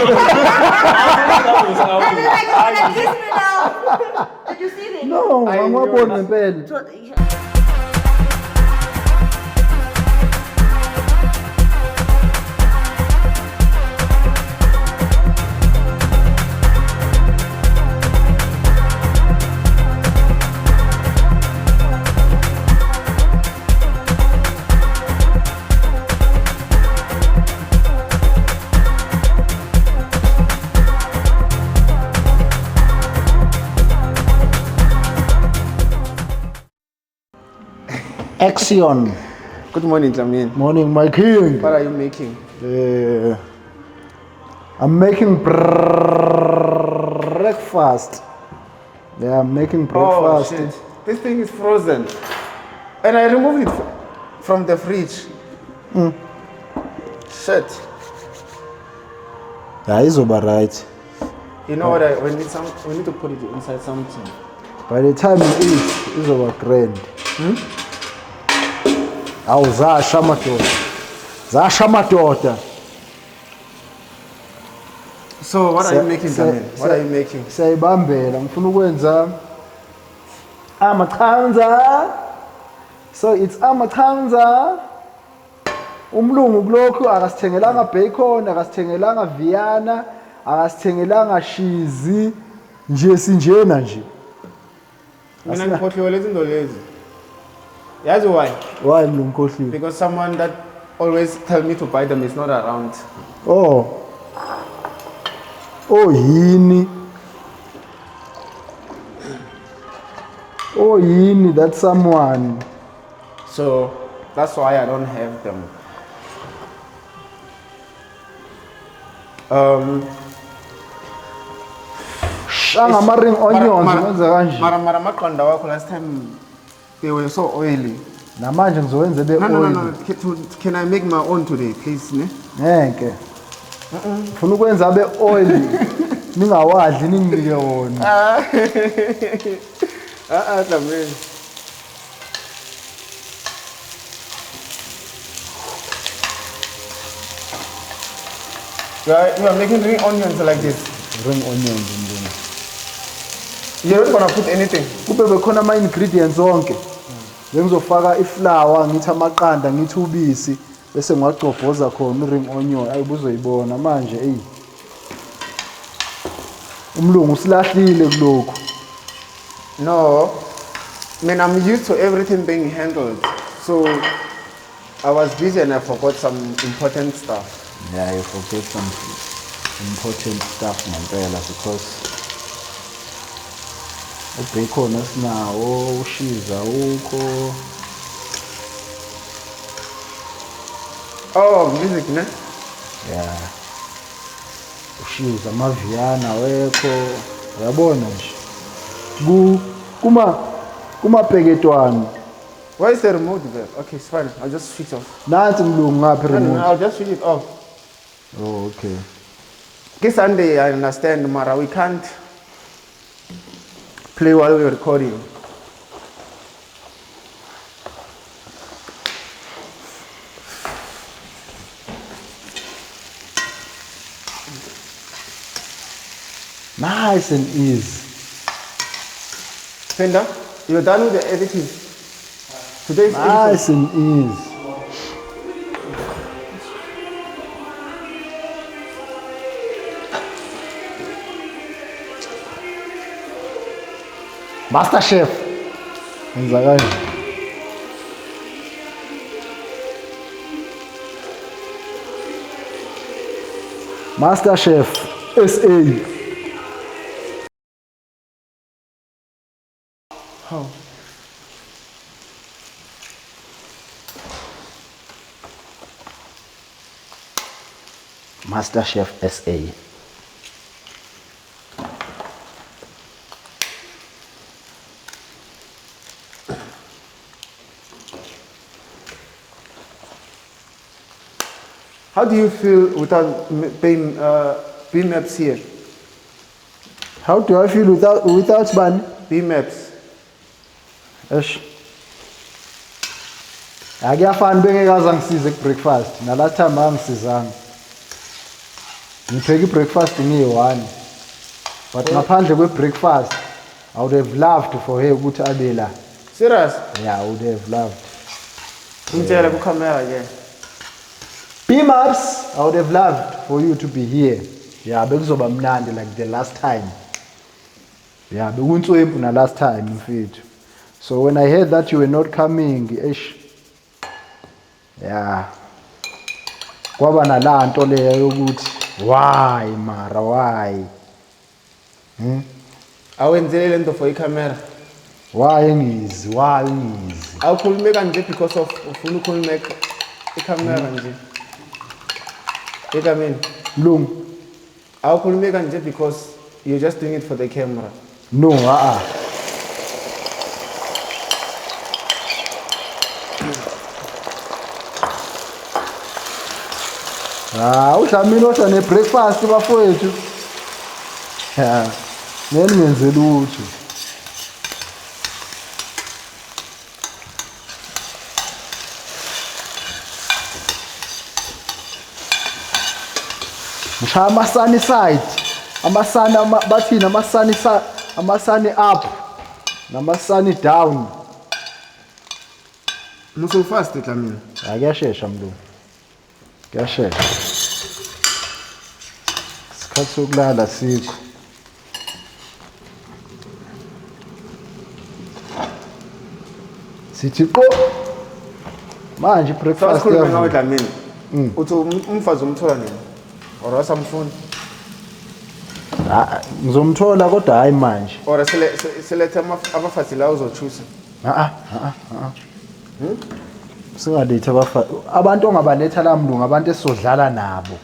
Did you see it? No, angwaboni ngempela. Action. Good morning, Jamin. Morning, my king. What are you making? I'm making breakfast. Yeah, I'm making Oh, breakfast. shit. This thing is frozen. And I removed it from the fridge. Shit. Yeah, izoba right. You know what? We need to put it inside something. By the time you eat, izoba grand. Awu zasha madoda. Zasha madoda. So what are you making, Jamin? What are you making? Siyayibambela, ngifuna ukwenza amakhanza. So it's amakhanza. Umlungu kulokhu akasithengelanga bacon, akasithengelanga Vienna, akasithengelanga cheese, nje sinjena nje. Mina ngikhohliwe lezi zinto lezi. Yazi why? Why mlungu khohliwe? Because someone that always tell me to buy them is not around. Oh. Oh yini. Oh yini, that's someone. So that's why I don't have them. Shanga ring onions wenza kanje. Mara maqanda wakho last time they were so oily. Namanje ngizowenza be No. oil. Can I make my own today, please? Ne? Ngeke. Ufuna ukwenza be oil. Ningawadli ninginike wona. Jamin. You are making ring onions like this. Ring onions ndini. You're not gonna put anything. Kube bekhona ama ingredients onke. Ngizofaka iflour, ngithi amaqanda, ngithi ubisi bese ngiwagcobhoza khona ring onion. Ayibuzoyibona manje umlungu usilahlile kulokho. No. I mean, I'm used to everything being handled. So I was busy and I forgot some important stuff. Yeah, you forget some important stuff ngempela because ubacon asinawo, ushiza ukho. Oh, music, ne? Yeah. Ushiza amaviana wekho. Uyabona nje. Kuma peketwana. Why is the remote there? Okay, it's fine. I'll just switch off. Nathi mlungu ngaphi No, remote. I'll just switch it off. Oh, okay. This Sunday, I understand, Mara, we can't play while we're recording. Nice and easy. Fender, you're done with the editing. Today's Nice and easy. Master Chef. Wenza kanje. Master Chef SA. How? Master Chef SA. How do you feel without being BMAPs here? How do I feel without ban? BMAPs. Eish. Akuyafani bengekaza ngisize ku breakfast. Na last time angisizanga. Ngipheka i-breakfast ngiyi-1. But ngaphandle kwe-breakfast, I would have loved for her ukuthi abe la. Serious? Yeah, I would have loved. Ngitshela ku camera ke. P-Maps, I would have loved for you to be here. Yeah, bekuzoba mnandi like the last time. Yeah, bekuntswempu na last time mfethu. So when I heard that you were not coming, yeah. Kwaba nalanto leyo yokuthi why mara why? Awenzele lento for i-camera. Why ngizi? Awukhulume kanje because of ufuna ukukhuluma i-camera nje. Ekamini. Mlungu. Awukhulume kanje because you're just doing it for the camera. No, uDlamini osa ne-breakfast bafowethu. Yeah. Ngeke ngenze lutho. Ngishaya ama-sunny side. Ama-sunny bathina ama-sunny side, ama-sunny up nama-sunny down. Muso fast Dlamini. Kuyashesha mlungu. Kuyashesha. Isikhathi sokulala sikho. Sithi qo manje breakfast Sakhuluma ngawe yavuka. Dlamini. Uthi umfazi umthola nini? Or wasamfuna? Ngizomthola kodwa hayi manje. Or selethe abafazi la uzochusa. Singaletha abantu ongabaletha la mlungu abantu esizodlala nabo.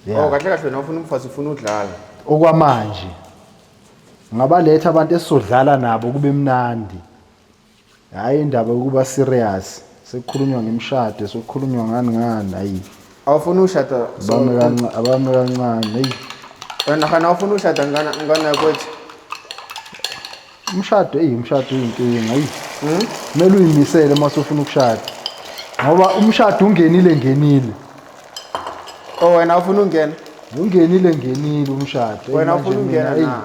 Oh kahle kahle wena ufuna umfazi ufuna udlala. Okwamanje. Ngabaletha abantu esizodlala nabo kube mnandi. Hayi indaba ukuba serious. Sekukhulunywa ngemshado, sekukhulunywa ngani hayi. Awufuna ushada Abame kancane hey. Wena khana awufuna ushada ngana kwethu. Umshado uyinkinga hayi. Kumele uyimisele mase ufuna ukushada. Ngoba umshado ungenile. Oh wena ufuna ungena? Ungenile umshado. Wena ufuna ungena na?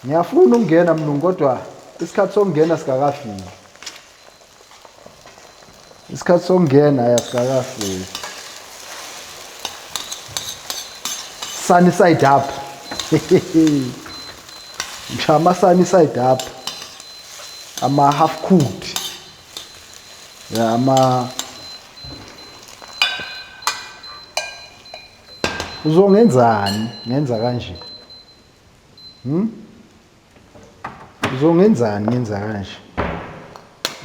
Ngiyafuna ukungena mlungu kodwa isikhathi sokungena sikakafiki. Isikhathi sokungena asikakafiki. Sunny side up. Ngishama sunny side up. Ama half cooked. Yeah, ama uzongenzani? Ngenza kanje. Uzongenzani ngenza kanje?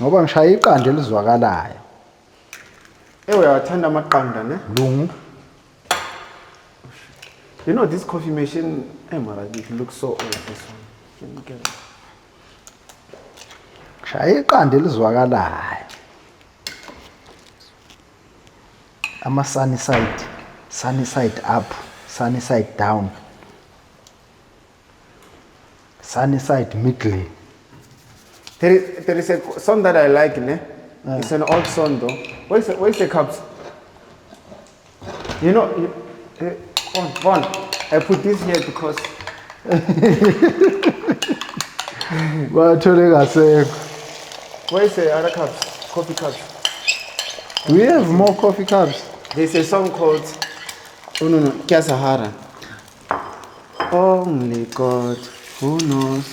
Ngoba ngishaya iqanda elizwakalayo. Uyawathanda amaqanda ne? Lungu. You know this coffee machine, mara it looks so old this one. Can you get it? Ngishaya iqanda elizwakalayo. Ama sunny side up, sunny side down. Sunny side middle. There is a song that I like, ne? It's an old song though. Where's the cups? You know, Vaughn, I put this here because Bathole ngasekho. where's the other cups? Coffee cups. Do we have more coffee cups? There's a song called no, Kia Sahara. Only God who knows.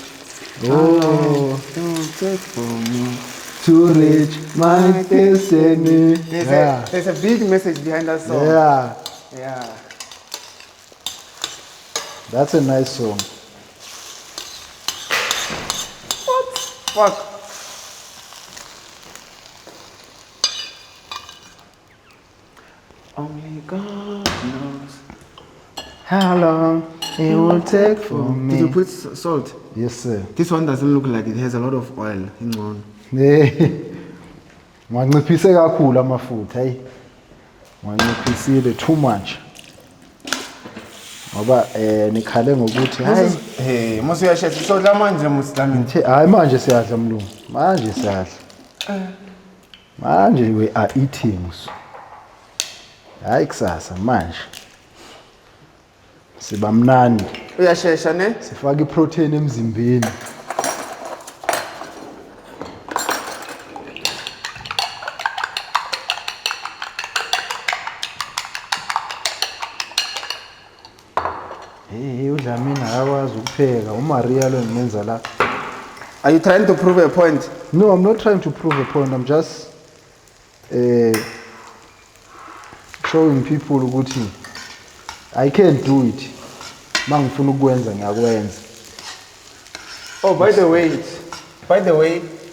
Oh, Don't take from me. to reach my destiny. There's a big message behind that song. Yeah. That's a nice song. Fuck. Only God knows How long it will take for me. Did you put salt? Yes, sir. This one doesn't look like it has a lot of oil. Hang on. Nginciphise kakhulu amafutha hey. Nginciphisile too much. Ngoba nikhale ngokuthi hayi Hey, musu yashesa sodla manje muslamini. hayi manje siyadla mlungu. Manje siyadla. Manje we are eating. Hayi kusasa manje. siba mnandi uyashesha ne sifaka iprotein emzimbeni. uDlamini akakwazi ukupheka uMaria lo ngimenza la. Are you trying to prove a point? No, I'm not trying to prove a point. I'm just showing people ukuthi I can do it. Mangifuna ukwenza ngiyakwenza. Oh, by the way,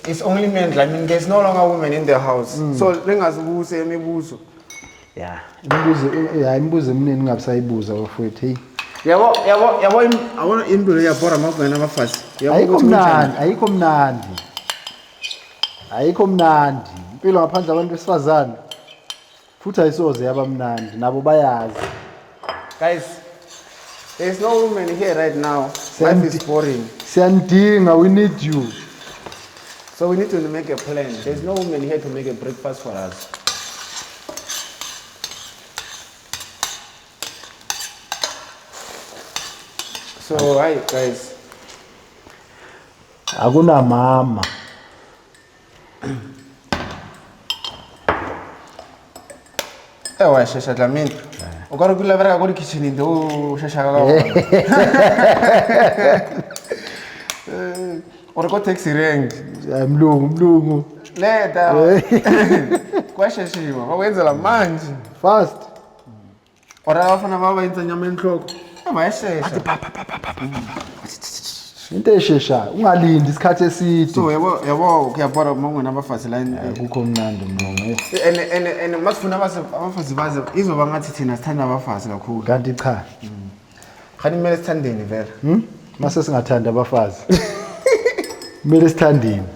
it's only men. I mean, there's no longer women in the house. So lengazibuse imibuzo. Yeah, imibuzo eminingi ngabisayibuza bafowethu. Hey. Yabo awona imbulo yabora makungena abafazi. Ayikho mnandi. Impilo ngaphandle abantu besifazane. Futhi ayisoze yaba mnandi nabo bayazi. Guys, there's no woman here right now. Life is boring. Siyandinga, we need you. So we need to make a plan. There's no woman here to make a breakfast for us. So hi guys. Akuna mama. Ewa shasha Dlamini. Ukari kulavera kuri kitchen ndo shasha kaka. Oriko taxi rank. Mlungu. Leta. Kwashashiwa. Bakwenzela manje. Fast. Ora bafana baba yenza nyama enhloko. Abayashesha. Into eshesha ungalindi isikhathi eside. So yabo ukuyabona mangwena abafazi la akukho mnandi mlungu. And masifuna abafazi baze izoba ngathi thina sithanda abafazi kakhulu. Kanti cha. Khani kumele sithandeni vela. Mase singathanda abafazi. Kumele sithandeni.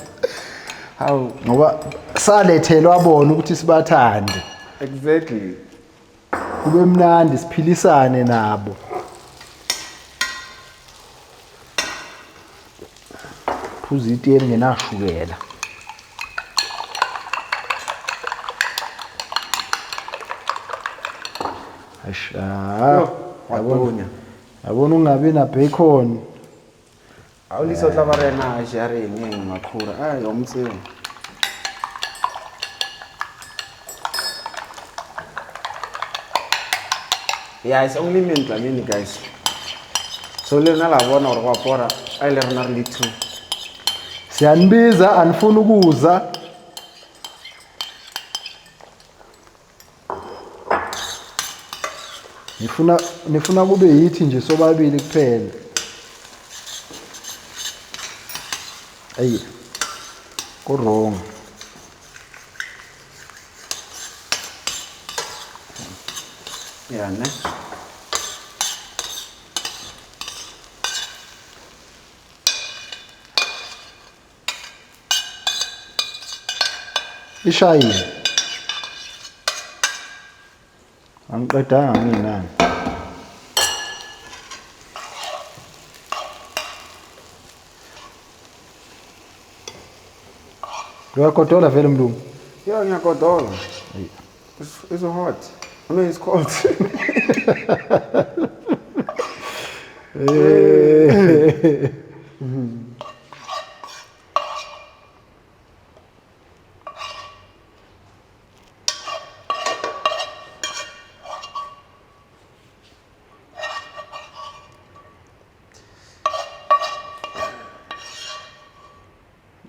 How? Ngoba salethelwa abona ukuthi sibathande. Exactly. Kube mnandi siphilisane nabo. Phuza itiye ngenashukela. Yabona ungabi na bacon. Awuliso tlabarena ajare ngenge makhura. Hayi umtselo. Yeah, it's only me and Dlamini guys. So le nala bona ore kwa pora ai le rena re two. Siyanibiza anifuna ukuza. Nifuna kube yithi nje sobabili kuphela. Ayi. Ko wrong. Yeah, ne? Ishayile. Angiqedanga mina. Uyakodola vele mlungu. Yeah, ngiyakodola. It's so hot. I mean, it's cold.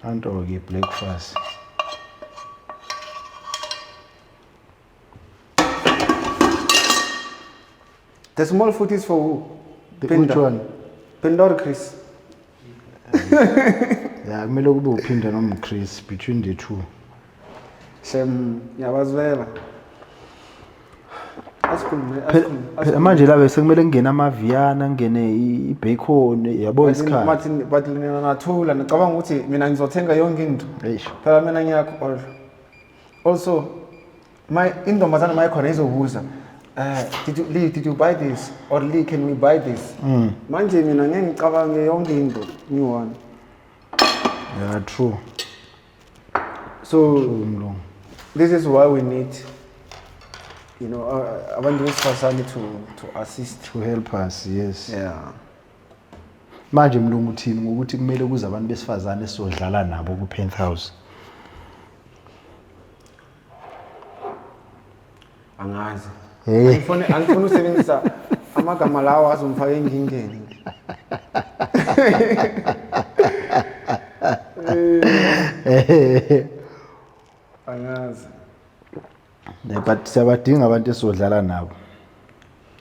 Anto-ke breakfast. The small foot is for who? Which one? Pinda or Chris? Yeah, kumele kube uphinda noma Chris between the two. Shem yabazwela. Phela manje la bese kumele ngene amaviyana ngene ibacon yabo isikhathi. Martin but lina nathula ngicabanga ukuthi mina ngizothenga yonke into. Eish. Phela mina ngiyakho. Also my indombazana my khona izobuza. Did you buy this? Or Lee, can we buy this? Manje mina ngeke ngicabange yonke into new one. Yeah, true. So this is why we need you know, abantu besifazane to assist. To help us, yes. Yeah. Manje mlungu uthini ngokuthi kumele kuze abantu besifazane sizodlala nabo ku Penthouse? Angazi. Hey. Angifuna usebenzisa amagama lawo azomfaka enkingeni. Angazi. But siyabadinga abantu esizodlala nabo.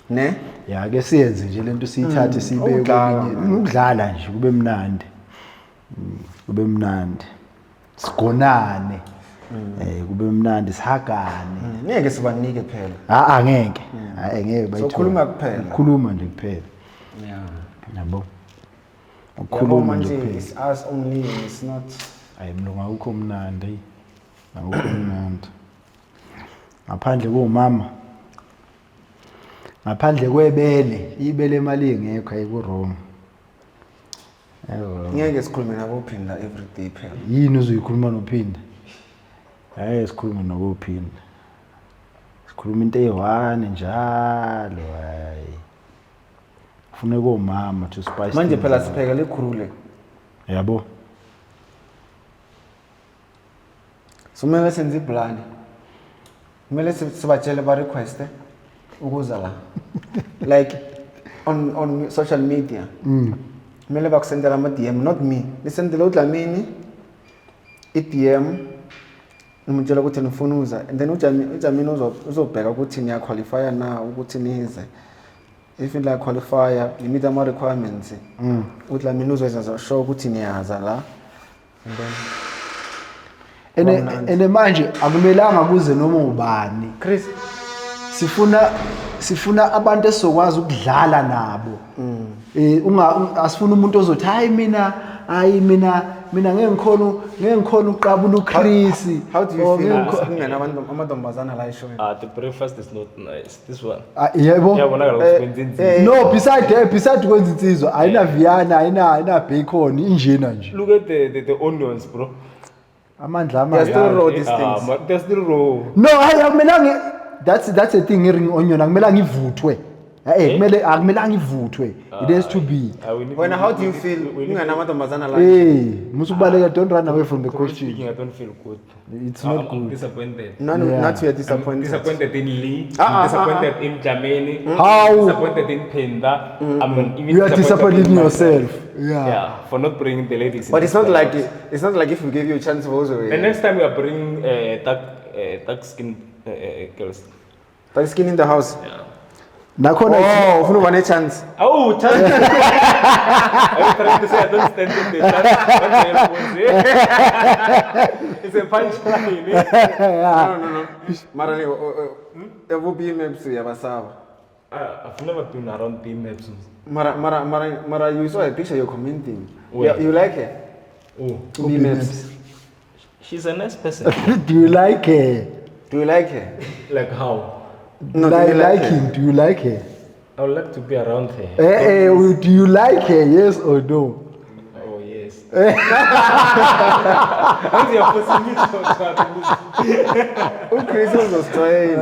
Ne? Ya ke siyenze nje lento siyithathe sibeke ukudlala nje kube mnandi. Kube mnandi. Sigonane. Kube mnandi sihagane. Ngeke sibanike phela. Ngeke. Ngeke bayithola. Sokhuluma kuphela. Khuluma nje kuphela. Yeah. Yabo. Ukukhuluma nje is us only, it's not. Mlungu akukho mnandi. Akukho mnandi. Ngaphandle komama. Ngaphandle kwebele, ibele imali engekho ayiku wrong. Ngeke sikhulume nabo Phinda every day phela. Yini uzoyikhuluma noPhinda? Hayi sikhuluma noPhinda. Sikhuluma into eyi-1 njalo hayi. Kufuneka omama to spice. Manje phela sipheka lekhulule. Yabo. Sumele senze iblani. Kumele sibatshele ba request ukuza la. Like on social media. Kumele bakusendela ama DM, not me. Nisendele uDlamini i-DM umtshela ukuthi nifuna uza, and then uDlamini uzobheka ukuthi niya qualify na ukuthi nize. If you like qualifier, you meet ama requirements. uDlamini uzoyenza sure ukuthi niyaza la. And then Ene manje akumelanga kuze noma ubani. Chris, sifuna abantu esizokwazi ukudlala nabo. Asifuna umuntu ozothi hayi mina ngeke ngikhona uqabula uChris. How do you feel? Kungena amantombazana la eshowe. The breakfast is not nice. This one. Yebo. No, beside kwenza insizwa ayina Viana, ayina bacon injena nje. Look at the onions, bro. Amandla They're amanje. still raw these things. They're still raw. No, hayi akumelanga that's a thing ring onion akumelanga ivuthwe. Akumelanga ivuthwe. It has to be. When how do you feel? Kungena amantombazana la. Musubaleka, don't run away from the question. Speaking, I don't feel good. It's not I'm good. disappointed. No, not you are disappointed. Disappointed in Lee. Disappointed in Dlamini. How? Disappointed in Phinda. I'm even You are disappointed in myself. yourself. Yeah, for not bringing the ladies. in But it's this not like house. it's not like if we give you a chance to also. The next time we are bringing dark skin girls. But skin in the house. Yeah. Nakhona Oh, ufuna uba ne chance. Oh, chance. I was trying to say I don't stand in the chance. It's a punchline. No. Mara le evo BMX yabasaba. I've never been around BMX. Mara you saw a picture you're commenting. Where? You like her? Oh, BMX. she's a nice person. do you like her? Do you like her? Like how? No, do you like her? him? Do you like her? I would like to be around her. Do you like her? Yes or no? Oh yes. How's your Chris was trying.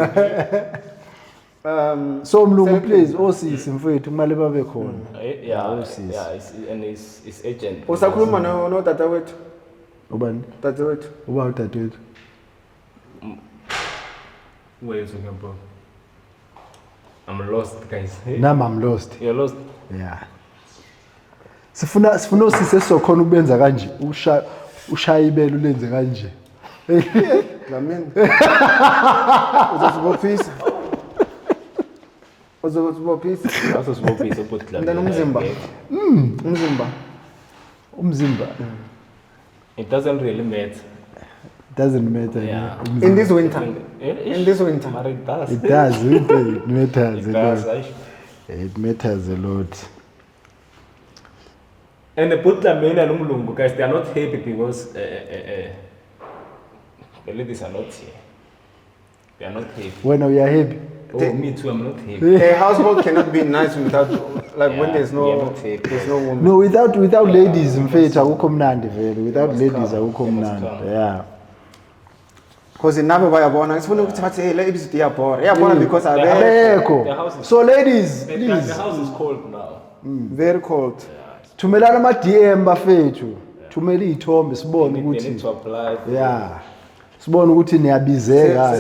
So mlungu please osisi mfowethu kumele babe khona. Yeah, sis. yeah, and it's agent. Usakhuluma no tata wethu. Ubani? Tata wethu. Uba udadewethu. Where are you talking about? I'm lost, guys. Nami I'm lost. You're lost. Yeah. Sifuna usisi esizokhona ukubenza kanje. Ushaya ibele ulenze kanje. Dlamini. Uzozibophisa. Uzozibophisa. Also small piece of put And then umzimba. Umzimba. It doesn't really matter. Doesn't matter. Yeah. In this winter. In this winter. But it does. It does. It matters It a does. lot. It matters a lot. And the Dlamini and Umlungu, guys, they are not happy because the ladies are not here. They are not happy. When we are happy. Oh, me too, I'm not happy. A household cannot be nice without, like when Yeah, there's we are no not happy. woman. No, without ladies mfethu akukho mnandi vele. Without must ladies come. akukho They must mnandi. come. Yeah. Because nabo bayabona sifuna ukuthi bathi hey le episode iyabhora. Iyabhora because The abe house Abekho. is- So ladies, The please house is cold now. very cold. thumelana ama DM bafethu. Thumela izithombe sibone They need ukuthi to apply. yeah. Sibone ukuthi niyabizeka.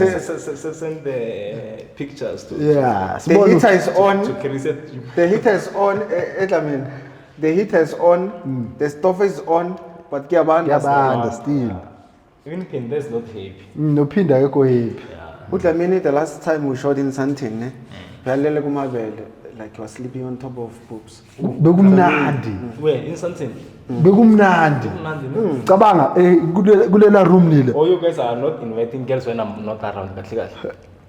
Send the pictures to Yeah, The sibone heater is on. to Chrisette. The heater is on. Edlamin. The heater is on. The stove is on. But kuyabanda. yabanda still. Even Pinda's not happy. Nophinda akekho happy. Udlamini, the last time we showed in Sandton, ne? Uyalele kumabele, like you were sleeping on top of boobs. Bekumnandi. Where? In something? Bekumnandi. Cabanga kulela room nile. Oh, you guys are not inviting girls when I'm not around.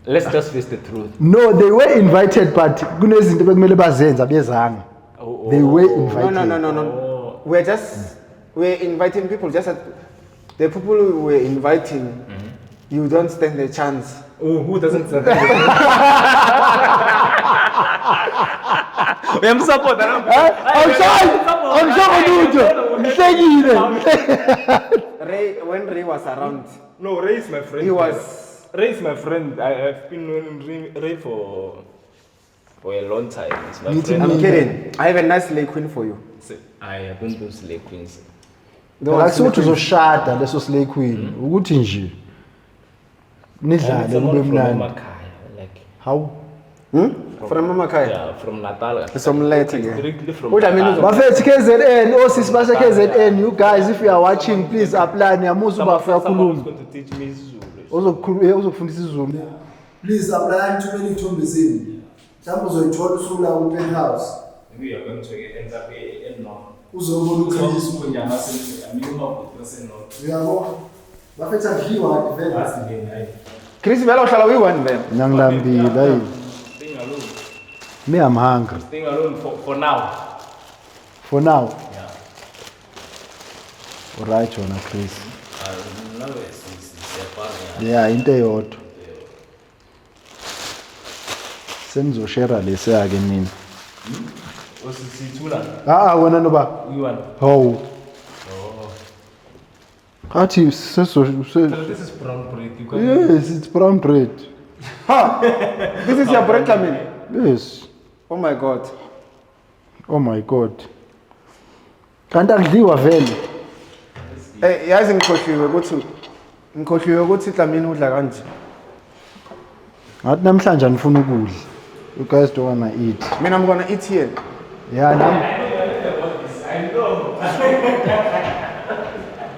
Let's just face the truth. No, they were invited but kunezinto bekumele bazenza bezanga. Oh, They were No, invited. no. We're inviting people. Just that the people we were inviting, you don't stand a chance. Oh, who doesn't say that? I'm support. I'm sorry. Ray, when Ray was around, No, Ray is my friend. he was. Ray is my friend. I've been knowing Ray for a long time. He's my friend. I'm kidding. I have a nice lay queen for you. I don't do slay queens. La sothi uzoshada leso slay queen ukuthi nje nidlale kube mnandi. Like, How? From Mama Kaya. yeah, from Natal. Some letter. Directly from What I mean is- Natal. Bafethu KZN, osisi base KZN, you guys if you are watching please apply niyamusa bafika Someone is khuluma. going to teach me Zulu. Uzokufundisa isiZulu. Please apply thumela iy'thombe zenu. Mhlawumbe uzoyithola usuku la ku-penthouse. We are going to end up in North. Uzobona uChris. Uyabona? Bafethu adliwa kanti vele. Chris vela uhlala uyi-one vele. Ngiyangilambile hayi. Staying alone. Me I'm hungry Staying alone for now. for now. Yeah. Alright wona Chris. Now it's Yeah, into eyodwa. Senizoshare lesa ke mina. Wena noba. You want? How? Athi This is brown bread. You can yes, it's brown bread. This is your bread, Lamin. Yes. Oh my God. Oh my God. Kanti akudliwa vele. Yazi ngikhohliwe ukuthi Lamin udla kanje. Ngathi namhlanje anifuna ukudla. You guys don't wanna eat. Mina I'm gonna eat here. Yeah,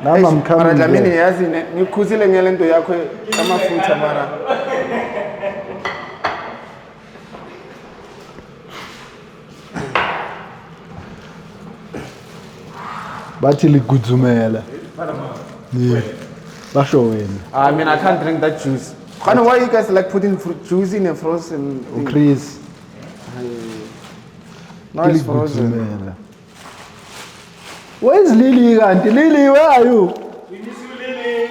now I'm Mara coming. Lamin there. yazi ngikhuzile ngelento yakho amafutha mara. Bathi ligudzumela. Yeah. Basho wena. I mean I can't drink that juice. Khana why you guys like putting fruit juice in a frozen thing? Chris. No, it's frozen. Ligudzumela. Where's Lily kanti? Lily, where are you? We miss you, Lily.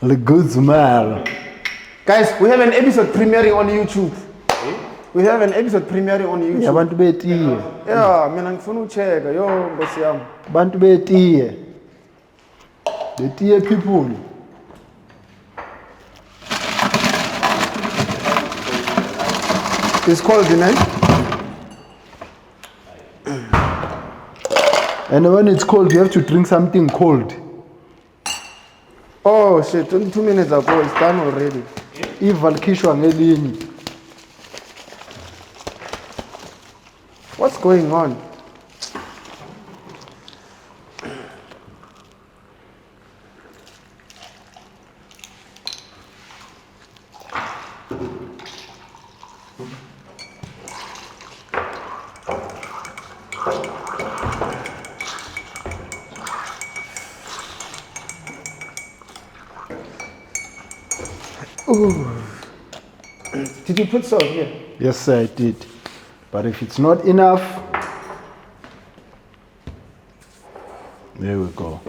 Ligudzumela. Guys, we have an episode premiering on YouTube. We have an episode premiering on YouTube. Abantu betiye. Yeah, mina ngifuna ucheka yo Nkosi yami. Abantu betiye. The tiye people. It's called the name. And when it's cold, you have to drink something cold. Oh shit, 22 minutes ago, it's done already. Ivalkhishwa ngelinye. What's going on? Ooh. Did you put salt here? Yes, I did. But if it's not enough, there we go.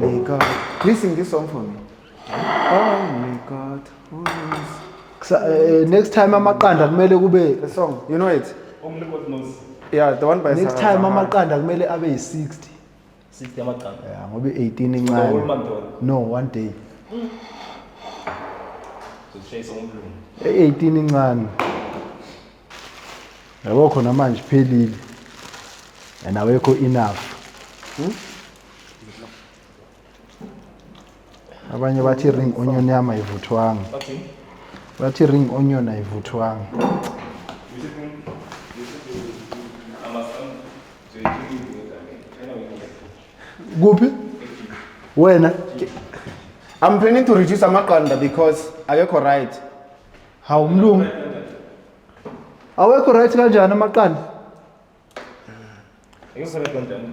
Only God. Please sing this song for me. Only God. Who knows? Next time amaqanda kumele kube The song, you know it? Only God knows. Yeah, the one by next time Sahara. amaqanda kumele abe yi60. 60 amaqanda. Yeah, ngoba 18 The whole incane. month on. No, one day. So chase umlungu. 18 incane. Yabo khona manje phelile. And awekho enough. Abanye bathi ring onion yami ayivuthwanga. Okay. Bathi ring onion ayivuthwanga. Kuphi? Wena I'm planning to reduce amaqanda because akekho right. hawumlungu. Awekho right kanjani amaqanda? Ayusebenza kanjani?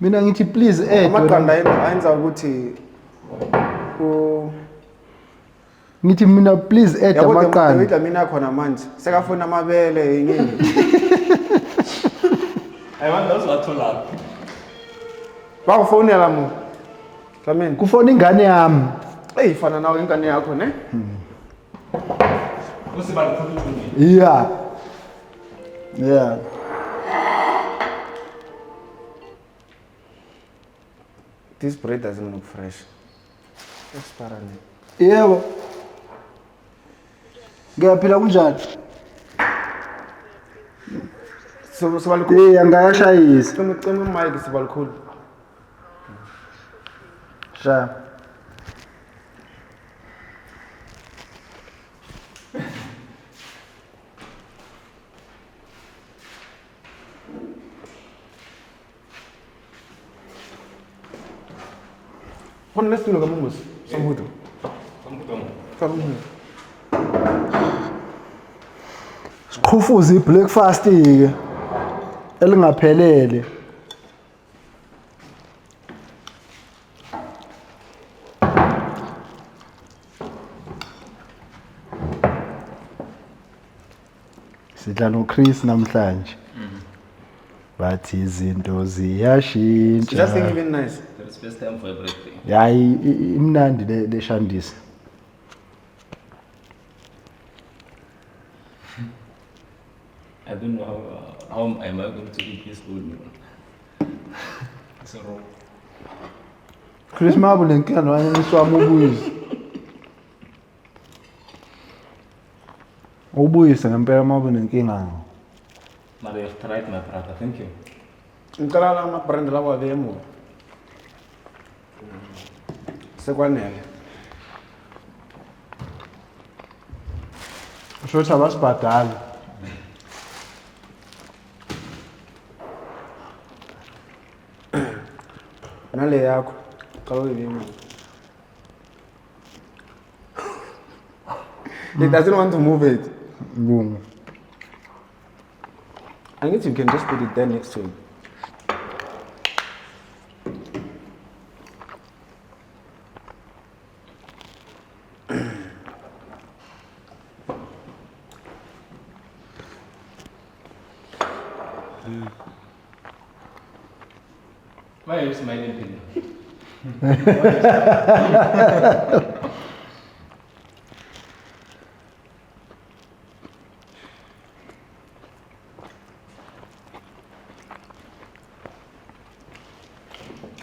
Mina ngithi please add. Amaqanda ayenza ukuthi Ngithi mina please add yabo amaqanda. David mina khona manje sekafuna amabele yini. I want those wathola. Bakufonela mu. Dlamini. Kufona ingane yami. Fana nawe ingane yakho ne? Usibala khulumi. Yeah. Yeah. This bread doesn't look fresh. Expire ne. Yebo. Ngiyaphila kunjani? So sibalukhulu. Angayashayisa. Cima mic sibalukhulu. Sha. Khona lesitulo kaMumusi. Sambudo. Sambudo. Siqhufuza ibreakfast ke elingaphelele. Sidla no Chris namhlanje. Bathi izinto ziyashintsha. Just think even nice. That's first time for a birthday. Yayi imnandi le shandisa. I don't know how am I going to eat this food. It's a raw. Chris mabu lenkinga nowaniswami ubuyise. Ubuyise ngempela mabu nenkinga. But I have tried my brother. Thank you. Ngicela lama brand lawa vemu. Sekwanele. Shothi abasibhadali. Nale yakho. Qala vemu. He doesn't want to move it. Lungu. I guess you can just put it there next to it. Why are you smiling, Peter?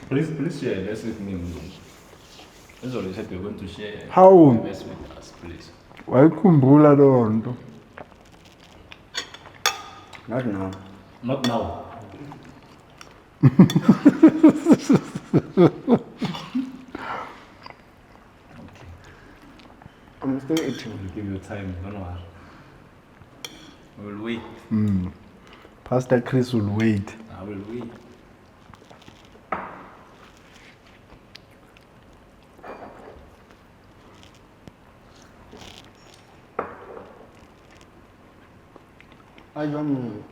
Please share this with me. That's what you said you're going to share. How? This with us, please. Wayikhumbula lo nto. Not now. Not now. I'm still eating. We'll give you time. Don't worry. We'll wait. Pastor Chris will wait. I will wait. Ayam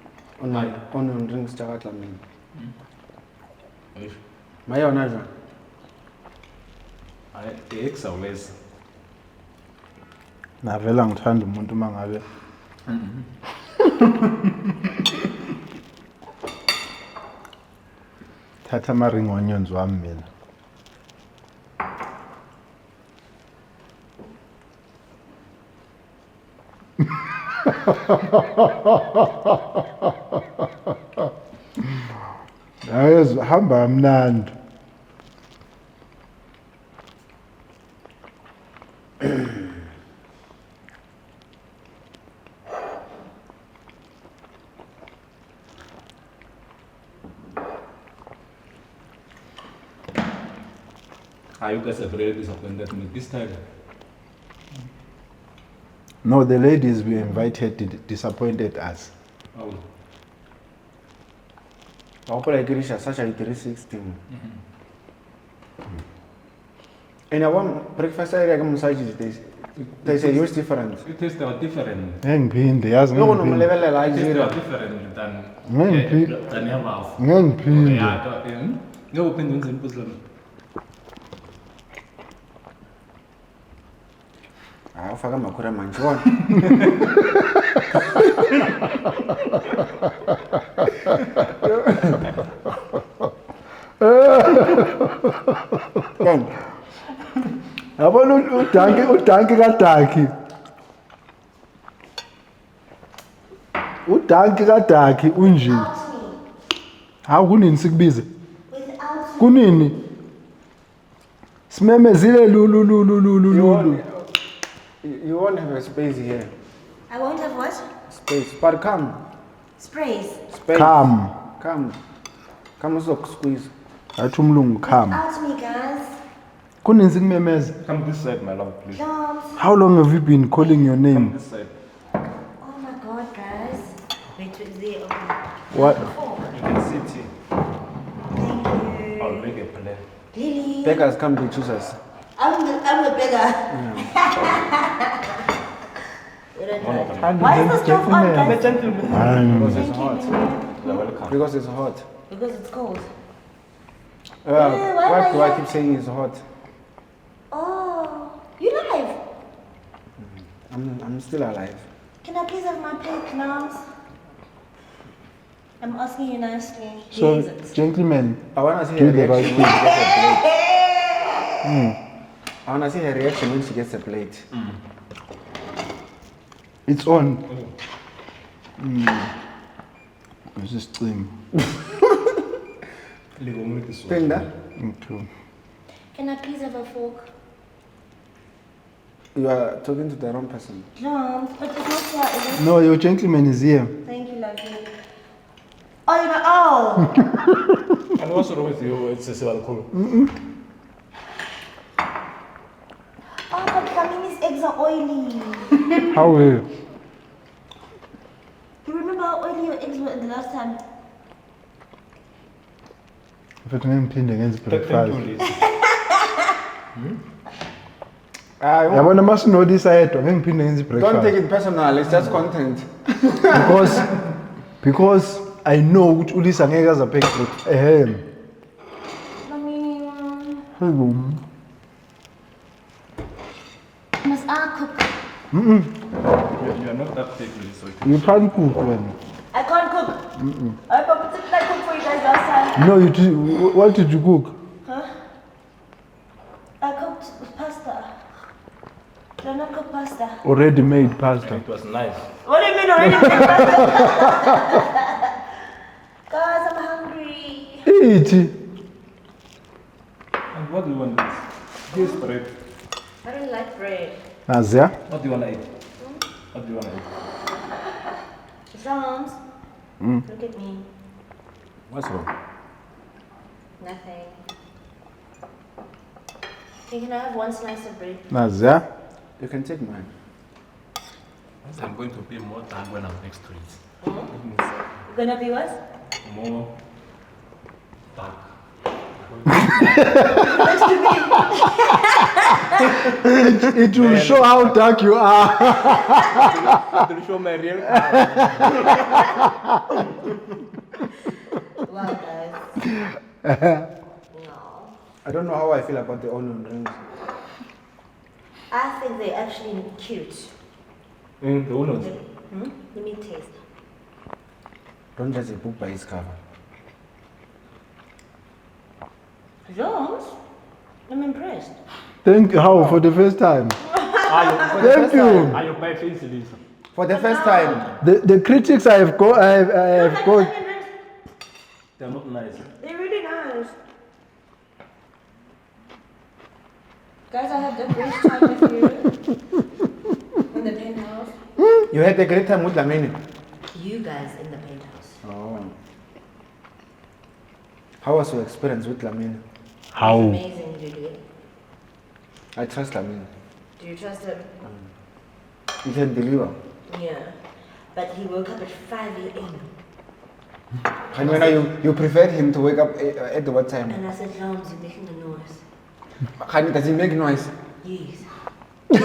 on drinks jagat lamin. Yes. Maya onaja. I exawleza. Navela ngithanda umuntu mangabe. thatha amaringi onyonzi wami mina. Ayezwa hamba mnandi. Are you guys have really disappointed me this time? No, the ladies we invited disappointed us. Oh. Wahopola ke reach such a 360. And I want breakfast area ke mosadi there's a huge difference. It tastes different. Ngiphinde yazi Yo no ngiphinde. levelela It tastes Nigeria. different than yabafu. Ngiphinde. Yeah, ngeke uphinde wenze impuzzle. Ah, ufaka makhura manje wona. Then Yabona udanki kaDaki. Udanki kaDaki unje. Out me. Hawu kunini sikubize? Without Kunini? Simemezile lulu. you won't have a space here. I won't have what? Space. But come. Sprays. Space. Come. Come. Come squeeze. Athi umlungu come. Out me, guys. Kunini sikumemeza? Come this side, my love, please. Plums. How long have you been calling your Come name? this side. Oh my god, guys. Wait, is there? Okay. What? Four. You can sit here. Thank I'll you. make a plan. Lily. Beggars come to choose us. I'm the beggar. You don't know. Why is the stove on, guys? Because it's Thank you, hot. Lily. You're welcome. Because it's hot. Because it's cold. Why why do I not? keep saying it's hot? Oh, you live? I'm still alive. Can I please have my plate, Plums? I'm asking you nicely. So, Here is it. gentlemen, I wanna see Do her the right reaction when she gets a plate. I wanna see her reaction when she gets a plate. it's on. This is stream. Penda, Okay. Can I please have a fork? you are talking to the wrong person. Plums, but it's not here, is it? No, your gentleman is here. Thank you, lovely. Oh, you know, oh! And what's wrong with you? It's a civil cool. Oh, but Kamini's eggs are oily. How are you? You remember how oily your eggs were the last time? If ngiphinde ngenze Thank breakfast. you, Liz. Yabona masinodisa yedwa ngeke ngiphinde ngenze Don't take breakfast. it personal, it's just content. Because I know ukuthi uLisa ngeke aze apheke breakfast. Mommy, must I cook? You are not that big, Liz. So You can't cook when. I can't cook. I probably didn't I cook for you guys last time. No, you did, what did you cook? I cooked pasta. Did I not cook pasta? Already made pasta. it was nice. What do you mean already made pasta? Guys, I'm hungry. Eat. And what do you want, Liz? Here's bread. I don't like bread. Nazia? What do you want to eat? What do you want to eat? Plums. Look at me. What's wrong? Nothing. You can have one slice of bread. Nazia? You can take mine. I'm going to be more dark when I'm next to it. You're gonna be what? More dark. It will show how dark you are. To show my real Wow, guys. No. I don't know how I feel about the onion rings. I think they're actually cute. The walnuts. Let me taste. Don't judge a book by its cover. Jones? I'm impressed. Thank you. How for the first time? Thank you. Are you by face, Lisa? For the first time. The critics I have got. I have got. They're not nice. They're really nice. Guys, I had the best time with you in the penthouse. You had a great time with Lamini. You guys in the penthouse. Oh. How was your experience with Lamini? How? Amazing, Judy. I trust Lamini. Do you trust him? He can deliver. Yeah. But he woke up at 5 a.m. And when you preferred him to wake up at what time? And I said, Jones, you're making a noise. Honey, does he make noise? Yes. He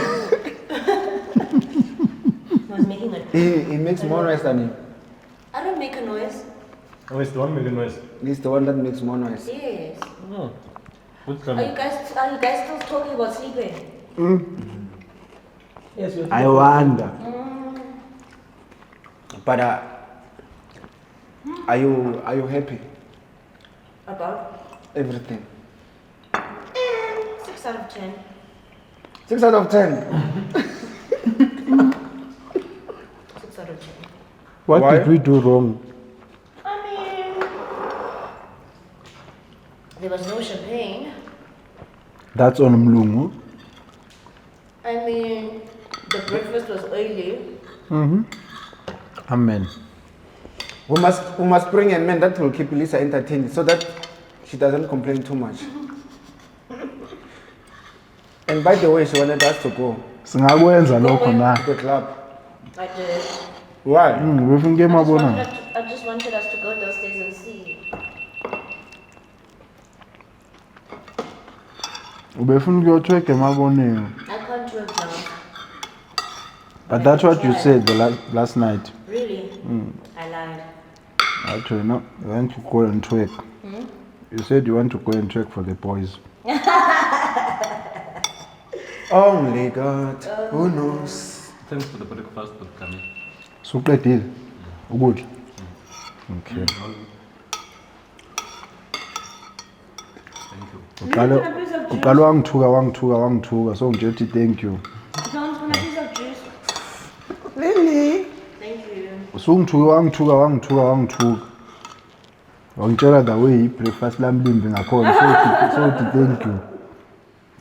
was making a He makes more noise than you. I don't make a noise. Oh, it's the one making noise. He's the one that makes more noise. Yes. Oh. What's Are you guys still talking about sleeping? Yes, you're I wonder. But are you happy? About? Everything. 6 out of 10. 6 out of 10. 6 out of 10. What Why? did we do wrong? I mean, there was no champagne. That's on Mlungu. I mean, the breakfast was early. Amen. We must bring a man that will keep Lisa entertained so that she doesn't complain too much. And by the way, she wanted us to go Singakwenza lokho na. to the club. I did. Why? Befike emabona. I just wanted us to go downstairs and see. Ubefuna ukuyotweka emaboneni. I can't do it now. But that's what you said the last night. Really? I lied. Actually, no. You want to go and twerk. You said you want to go and twerk for the boys. Only God who knows. Thanks for the breakfast, but coming. Suqedile. Ukudla. Okay. Thank you. Uqala wangithuka so ngithe uthi thank you. Jones, can I piece of juice? Really? Thank you. Usungithuka wangithuka. Wangitshela the way breakfast lami limbi ngakhona so uthi thank you.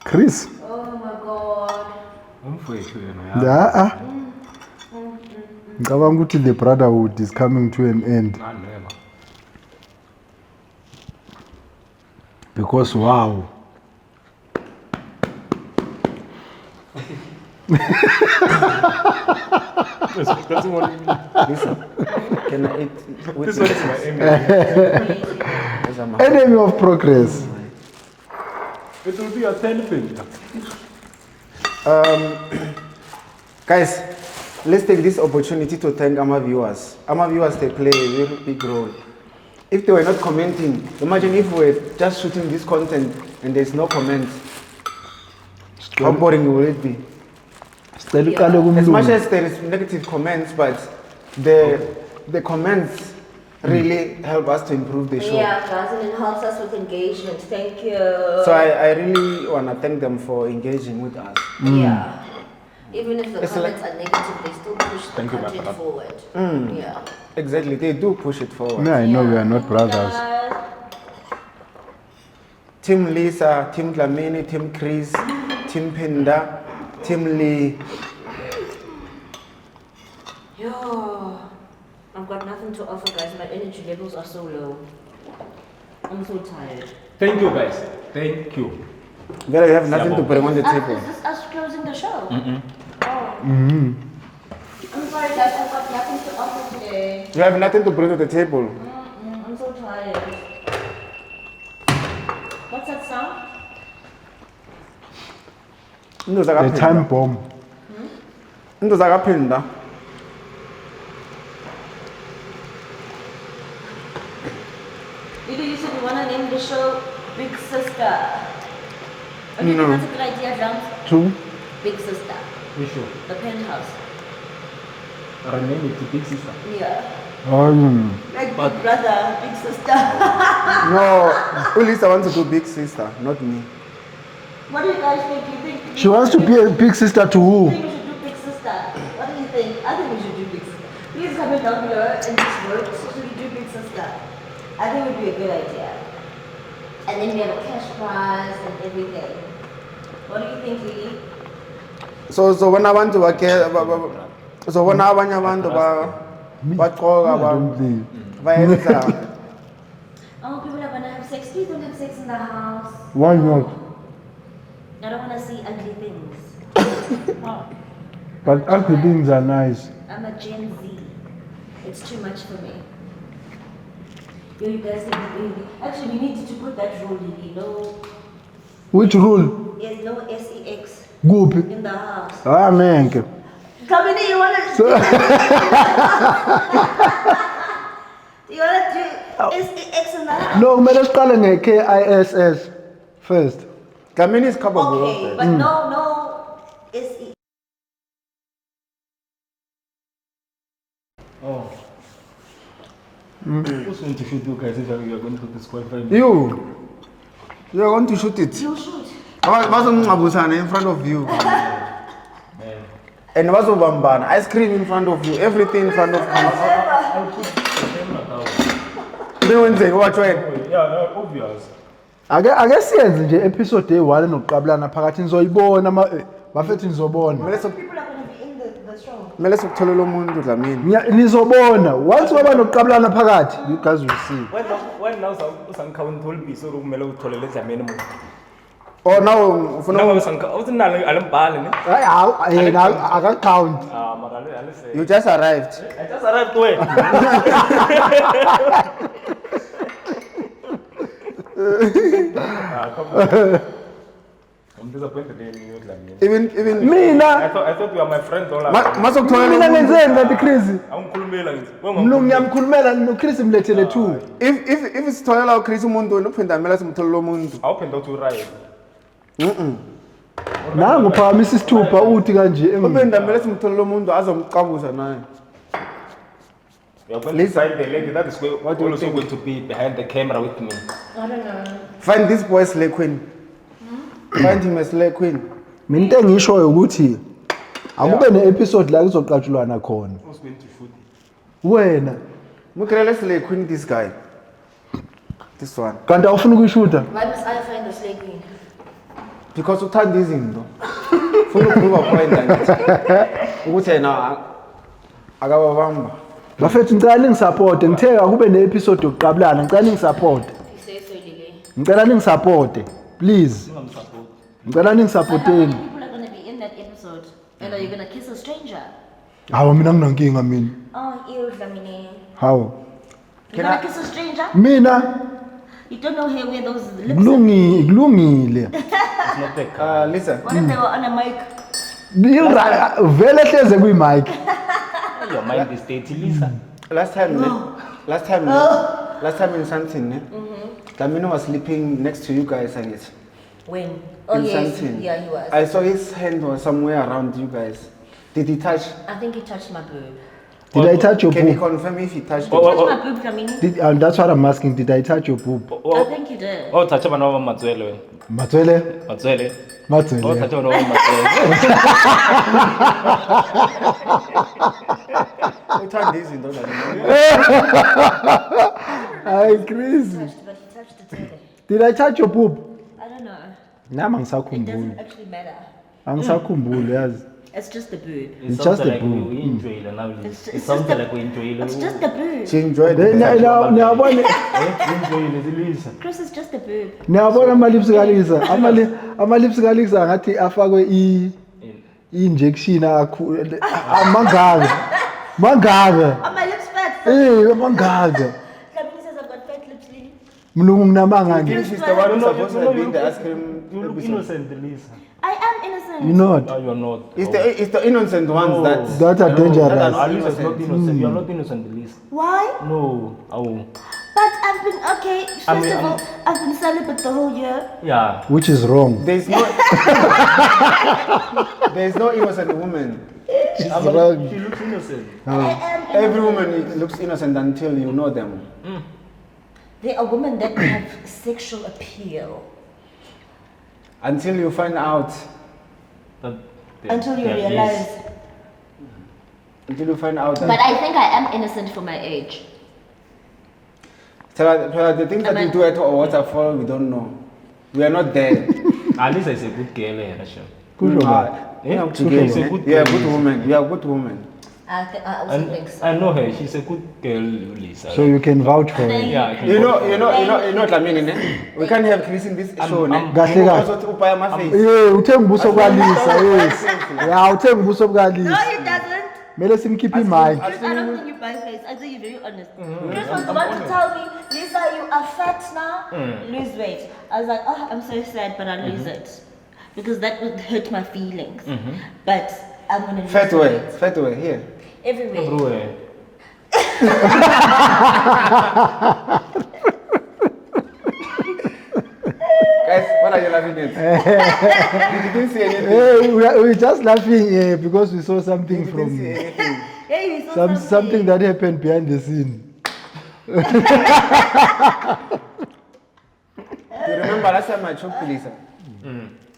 Chris. Oh my God. Umfowethu yena. Ngicabanga ukuthi the brotherhood is coming to an end Never. because wow. That's what you mean. Lisa, can I eat with This one is my enemy. Enemy of progress. It will be a 10 finger. Guys, let's take this opportunity to thank our viewers. Our viewers, they play a very big role. If they were not commenting, imagine if we were just shooting this content and there's no comments. How boring will it be? Sicela uqale As much kumlungu. as there is negative comments, but the comments really help us to improve the show. Yeah, guys, and it helps us with engagement. Thank you. So I really want to thank them for engaging with us. Yeah. Even if the It's comments are negative, they still push the Thank you, my content brother. forward. Yeah. Exactly, they do push it forward. Me, I know we are not brothers. Guys, Team Lisa, Team Dlamini, Team Chris, Team Pinda, Team Lee. yo, I've got nothing to offer, guys. My energy levels are so low. I'm so tired. Thank you, guys. Thank you. Well, you have nothing to bring on the table. Is this us closing the show? Oh. I'm sorry, guys. I've got nothing to offer today. You have nothing to bring to the table. I'm so tired. What's that sound? The time bomb. Into zakaphinda. Lily, you said you want to name the show Big Sister. Okay, No. that's a good idea, Jones. Two. Big Sister. We sure. The penthouse. Her name is Big Sister. Yeah. Like big brother, big sister. No, Ulisa wants to do big sister, not me. What do you guys think? You think She wants to be a big sister to I who? think we should do big sister. What do you think? I think we should do big sister. Please comment down below and this works. Should we do big sister? I think it would be a good idea. And then we have a cash prize and everything. What do you think, Lily? So when I want to work so when abanye abantu baqoka don't think. bayenza Oh, people are gonna have sex. Please don't have sex in the house. Why not? I don't wanna see ugly things. But ugly things are nice. I'm a Gen Z. It's too much for me. Yo, you guys think actually we need to put that rule, Lily. No, Which rule? there's no sex Goopy. in the house. Ah, man. Come in, you wanna do you wanna do sex in the house? No, kumele siqale nge-KISS first. Kamini is capable of Okay, that. but no sex. Who's going to shoot you guys if you are going to disqualify me? You are going to shoot it. You shoot. Bazongcabusana in front of you. And bazobambana. Ice cream in front of you. Everything in front of you. I'll put the camera down. Bewenzeke watch wena. Yeah, no, obvious. Ake siyenze nje episode eyi-1 nokuqabulana phakathi nizoyibona bafethu nizobona. Kumele sok- People are gonna be in the show. kumele sikutholele umuntu Dlamini. Nizobona. Once kwaba nokuqabulana phakathi, you guys will see. When now usangikhawunti olibhiso lokumele utholele Dlamini muntu. Oh now ufuna Nawe usangikhawunti alimbhali ne? Hayi, hawu, yena akakount. Ah, mara alise. you just arrived. I just arrived where? Come on. I'm disappointed in you, Dlamini. Even I Mina thought you were my friend all along. masokutholela mina umuntu. ngenzeni kanti Chris? Awungikhulumela ngithi. Mnu ngiyamkhulumela noChris mlethele two. If sitholela uChris umuntu nophinda kumele simtholele umuntu. Awuphinda uthi uright. Nangu phakamisa isithupha uthi kanje. Uphinda kumele simtholele umuntu azomqabuza naye. You are going to find the lady that is also going to be behind the camera with me. I don't know. Find this boy slay queen. Find him a slay queen. Mina into engishoyo ukuthi akube ne-episode la kuzoqatshulwana khona. Who's going to shoot? Wena Mukirele slay queen this guy. This one. kanti awufuna ukuyishuta? Why must I find the slay queen? Because uthanda izinto. Ufuna ukuba point ngithi. Ukuthi yena akababamba. Bafethu ngicela ningisupport. Ngithe akube ne-episode yokuqabulana. Ngicela ningisupport. You say so, Lily. Ngicela ningisupport. Please. Ngicela ningisupporteni. People are gonna be in that episode. And are you gonna kiss a stranger? Hawu mina nginankinga mina. Oh, ew, Dlamini. Hawu. You gonna kiss a stranger? Mina You don't know where those lips are. kulungile. It's not the car. Listen. What if they were on a mic? Vele hleze kwi-mic. Your mind is dirty, Lisa. Last time in something, Dlamini was sleeping next to you guys, I guess. When? Oh, In yes. something. Yeah, he was. I saw his hand was somewhere around you guys. Did he touch? I think he touched my boob. Did I touch your Can you boob? confirm if he touched Oh, it? Touch my boob, Dlamini. That's what I'm asking. Did I touch your boob? I think you did. Oh, touch bana wa matswele wena. Matswele? Matswele. Oh, Matswele. touch bana wa matswele. Uthanda izinto Dlamini. Hi, Chris. But he touched the toilet. Did I touch your boob? I don't know. Nami It angisakhumbuli. doesn't actually matter. Angisakhumbuli yazi. It's just the boob. It's sounds just the like boob. we enjoy it now. It's It just sounds the- like we enjoy it. It's just the boob. She enjoyed it. Niyabona Enjoy it, Lisa. Chris is just the boob. niyabona ama-lips kalisa. Ama-lips kalisa ngathi afakwe i-injection mangaka. Mangaka. Oh, my lips fat. Mangaka. Dlamini says I've got fat lips, Lily. Mlungu nginamanga nje. She's the one who's supposed to be in the ice cream You look episode. innocent, Lisa. I am innocent. You know what? No, you are not. It's the innocent ones that. That are dangerous. That are Lisa is not innocent. You are not innocent, Lisa. Why? No. Oh. But I've been, okay, first I mean, of all, I've been celibate the whole year. Yeah. Which is wrong. There's no there's no innocent woman. Which is wrong. She looks innocent. I am Every woman looks innocent until you know them. There are women that have sexual appeal. Until you find out. That they- Until you they have realize. this. Until you find out. But I think I am innocent for my age. Tell her the things that you do at a waterfall, we don't know. We are not there. At least I say good girl, Rasha. Kusho ba? Yeah, She's a good yeah, girl. good woman. You are a good woman. I also think so. I know her. She's a good girl, Lisa. So you can vouch for Thank it. yeah, I can You know, go- Dlamini, ne? We can't have Chris in this show, ne? Kahle kahle. Because of upaya my face. Yeah, uthenga ubuso bukalisa, yes. Yeah, uthenga ubuso bukalisa. No, it doesn't. Mele simkhiphe imali. Chris, I don't think you buy face. I think you're very honest. Chris was the one to tell me, Lisa, you are fat now. Lose weight. I was like, oh, I'm so sad, but I'll lose it. Because that would hurt my feelings. But I'm going to lose Fat way, weight. fat way, here. Everywhere. Everywhere. Guys, what are you laughing at? You didn't see anything. Hey, we're just laughing because we saw something You didn't see from anything. Hey, you saw something that happened behind the scene. You remember last time I choked Lisa?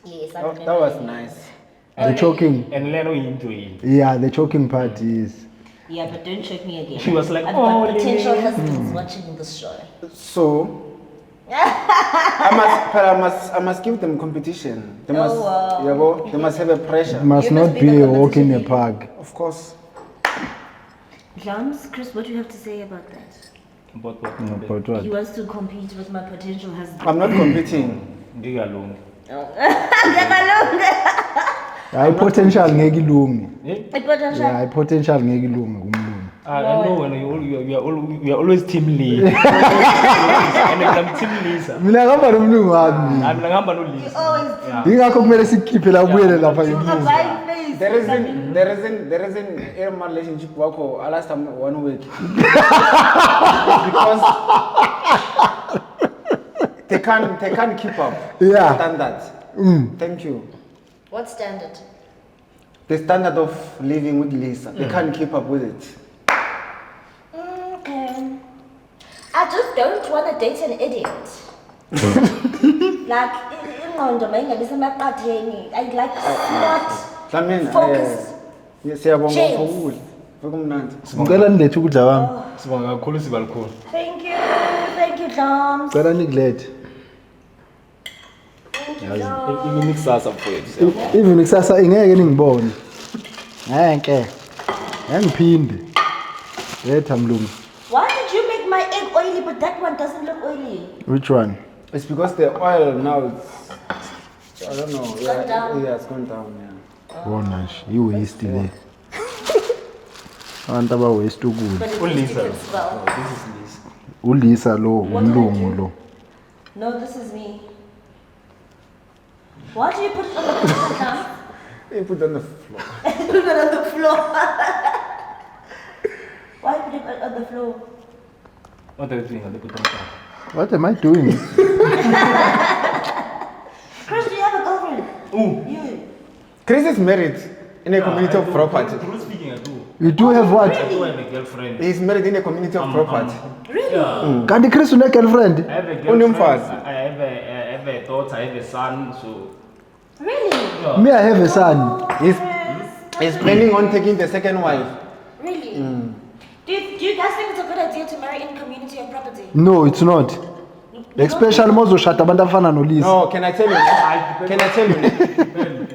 Yes, I That, remember. that was nice. The choking. And Leno enjoying. Yeah, the choking part is. Yeah, but don't choke me again. She was like, I've oh, got potential Lily. husbands watching this show. So, I must give them competition. They must, wow. yeah, well, they must have a pressure. It must You must not be be the a walk in the competition park. Of course. Jams, Chris, what do you have to say about that? But what? But what? He wants to compete with my potential husband. I'm not competing. Dig alone. Hayi potential ngeke ilunge. My potential. Yeah, hayi potential ngeke ilunge kumlungu. I know when you are always team lead. And I'm team Lisa. Mina ngihamba nomlungu wami. I'm ngihamba no Lisa. Always Yeah. Ingakho kumele sikhiphe la kubuyele lapha a ngemlungu. buying face. There isn't in my relationship wako last time 1 week. Because they can't keep up. Yeah. Standard. Thank you. What standard? The standard of living with Lisa. They can't keep up with it. Okay. I just don't want to date an idiot. Like, ingqondo mayingabi semaqatheni. I like smart. Dlamini, Focus. siyabonga James. for ukudla. Kumnandi. Ngicela nilethe ukudla kwami. Sibonga kakhulu sibalukhulu. Thank you, Jams. Ngicela nikulethe. Even ikusasa mfowethu. Even kusasa ingeke ningibone. Ngeke. Ngiphinde. Letha mlungu. Why did you make my egg oily but that one doesn't look oily? Which one? It's because the oil now I don't know. gone down. Yeah, it's gone down, yeah. Wona nje, i-waste le. Abantu aba waste ukudla. But it Lisa. can smell. This is Lisa. uLisa lo What did I umlungu do? lo. No, this is me. Why do you put it on the floor? You put it on the floor. Put it on the floor. Why put it on the floor? What are you doing? Look at them. What am I doing? Chris, do you have a girlfriend? Ooh. You. Chris is married in a community of property. True speaking, I do. You do have what? I do have a girlfriend. He's married in a community of property. Really? Yeah. Kanti Chris une girlfriend? I have a Unomfazi. girlfriend. I have a daughter. I have a son. So. Really? Yeah. Me I have a son. He's planning on taking the second wife. Really? Do you guys think it's a good idea to marry in community or property? No, it's not. Especially mozoshada abantu afana noLisa. No, can I tell you? Can I tell you?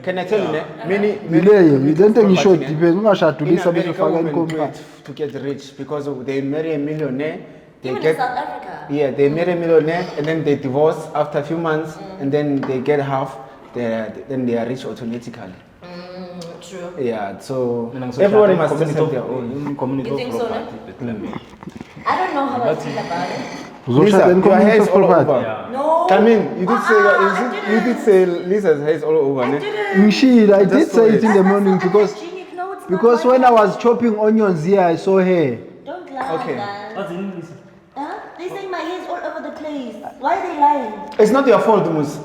Can I tell you? Many Mileyo, yilento ngisho property, depends ungashada in uLisa bese America, ufaka in women do contract. it to get rich because they marry a millionaire. They Even in get South Africa. yeah, they marry a millionaire and then they divorce after a few months and then they get half. Then they are rich automatically. True. Yeah, so Mina everyone ngizoshada must just in have their own. community You of think so, property. I don't know how I feel about it. Uzoshada in Lisa, your hair community is of all property. over. Yeah. No. I mean, you did say I you did say Lisa's hair is all over. I ne? didn't. Ngishila, I did Just say it saw in it. the morning That's not because hygienic. No, it's not because my when I hair. was chopping onions here I saw hair. Don't lie, Okay. guys. What's in Lisa? Huh? They say my Why are they lying? It's not your fault, Mus.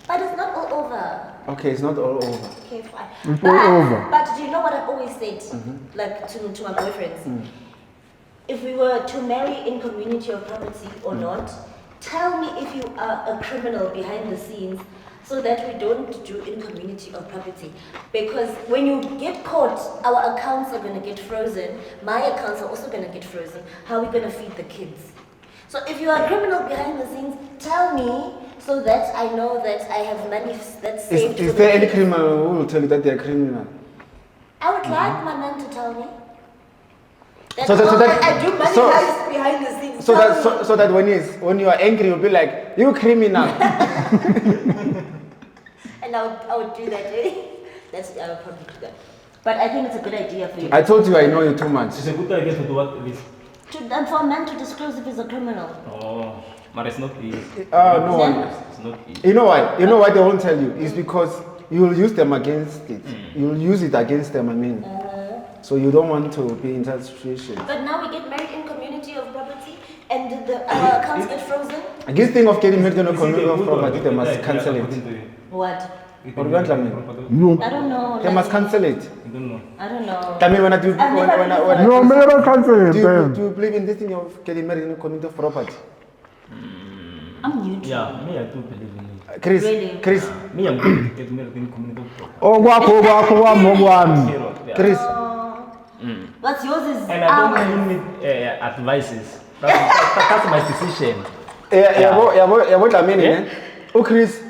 But it's not all over. Okay, it's not all over. Okay, fine. It's all over. But do you know what I've always said, like to my boyfriends? If we were to marry in community of property or not, tell me if you are a criminal behind the scenes so that we don't do in community of property. Because when you get caught, our accounts are going to get frozen. My accounts are also going to get frozen. How are we going to feed the kids? So if you are a criminal behind the scenes, tell me so that I know that I have money that's saved. Is for there the any kids. criminal who will tell you that they are criminal? I would like my man to tell me. That, So that- I do money so- heist behind the scenes. So Tell that me. so that when you are angry, you'll be like, you criminal. And I would do that. I would probably do that. But I think it's a good idea for you. I told you I know you too much. It's a good idea to do what, Elise? And for a man to disclose if he's a criminal. Oh, but it's not easy. No one. It's not easy. You know why? You know why they won't tell you? It's because you'll use them against it. You'll use it against them, I mean. So you don't want to be in that situation. But now we get married in community of property and our accounts get frozen. This thing of getting married in a Is it a community of good or property, a they bad must idea cancel according it. to you? What? If Or you what, do Lamine? property- No. I don't know. They must cancel it. I don't know. I don't know. I mean, when I do, I've never when I really No, me never cancel it, do Ben. you believe in this thing of getting married in a community of property? I'm neutral. Yeah, me, I do believe in it. Chris, Really? Chris, Me, I'm going to get married in community of property. Okwakho kwami okwami. Zero, yeah. Chris. What's yours is And I don't ours. even need advices. That's my decision. Yabo Dlamini, Yeah. eh? Oh, Chris,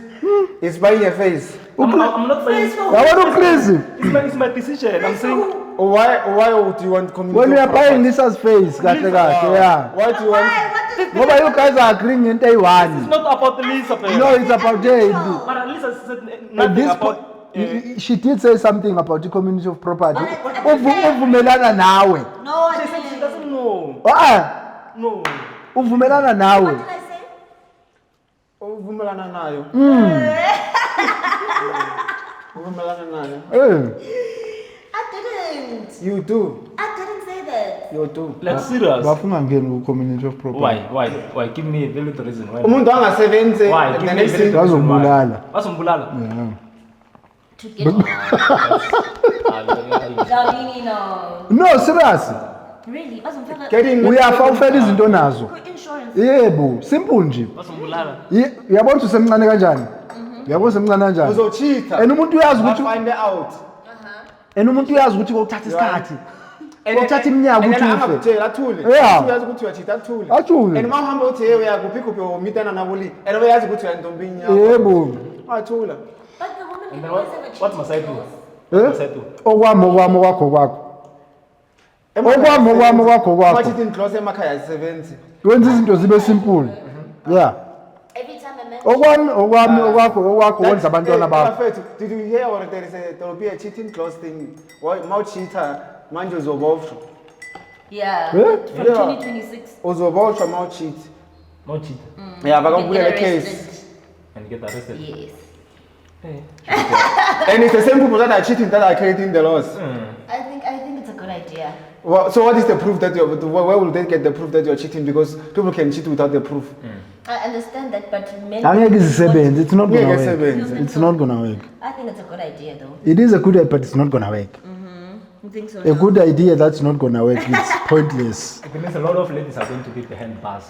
he's buying a face. I'm not buying. Facebook. Yabona crazy. It's my decision. I'm saying. Why would you want community When you are of buying property? Lisa's face, kahle kahle, yeah. Why do you want? Why? What does Ngoba you guys are agreeing ngento It's eyi-one. not about Lisa. No, it's about David. But at least I said At nothing this about. point, she did say something about the community of property. But- Uvumelana nawe. No, I She said she didn't. doesn't know. No. Uvumelana What nawe. did I say? Uvumelana nayo. Uvumelana nayo. I didn't. You do. I didn't say that. You do. Like serious. Bafuna ngeni ku community of property. Why? Give me a very good reason. Why? Umuntu angasebenzi Why? the Give me a next very thing. good reason. why. Bazombulala. Bazombulala. Yeah. To get Dlamini, no. No, serious. Really? Bazomfaka Getting Uyafa ufela izinto nazo. insurance. Yebo, simple nje. Bazombulala. Uyabona ukuthi usemncane kanjani? Uyabona usemncane kanjani? uzocheater. And umuntu uyazi ukuthi find out. and umuntu uyazi ukuthi kokuthatha isikhathi. Kokuthatha iminyaka And ukuthi then ufe. angakutshela athule. Yeah. Uyazi ukuthi uyacheat athule. Athule. And mawuhamba uthi hey uyakuphi kuphi umitana nabuli. And uyazi ukuthi uyantombini yakho. Yebo. Athula. But the woman And can then always have a what must I do? cheating What Eh? must I do? Okwami kwakho. Okwami. Cheating close emakhaya ayisebenzi. Wenza izinto zibe simple. Yeah. Every time a man Okwakho wenza abantwana bakho. Bafethu, did you hear or there will be a cheating clause thing? Mawucheater manje uzoboshwa. Yeah. Eh? From Yeah. 2026. Uzoboshwa mawucheat. No cheat Yeah, You bakakubulela get case. arrested. and get arrested. Yes. Hey. And it's the same people that are cheating that are creating the laws. I think it's a good idea. Well, so what is the proof that you're, where will they get the proof that you're cheating? Because people can cheat without the proof. I understand that, but men. Angeke izisebenze. It's not gonna Ngeke work. isebenze. It's not gonna work. I think it's a good idea, though. It is a good idea, but it's not gonna work. You think so? A good idea that's not gonna work. It's pointless. It means a lot of ladies are going to be behind bars.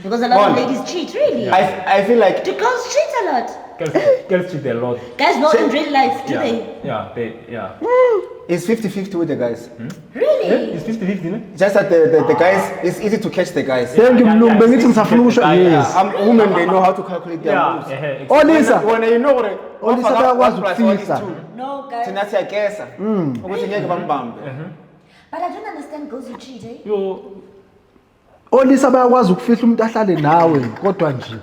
Because a lot of One. ladies cheat, really. I feel like Do girls cheat a lot? Girls cheat a lot. Guys, not in real life, do Yeah. they? Yeah. it's 50-50 with the guys. Really? It's 50-50, no? Just that the guys, it's easy to catch the guys. Thank you, Mlungu. Bengithi ngisafuna ukusho yes. Women, they know how to calculate their moves. Oh, Lisa. When you know what Oh, Lisa, bayakwazi ukufihla. No, guys. thina siyagesa ukuthi ngeke bambambe. But I don't understand girls who cheat, eh? Yo, Olisa bayakwazi ukufihla umuntu ahlale nawe kodwa nje.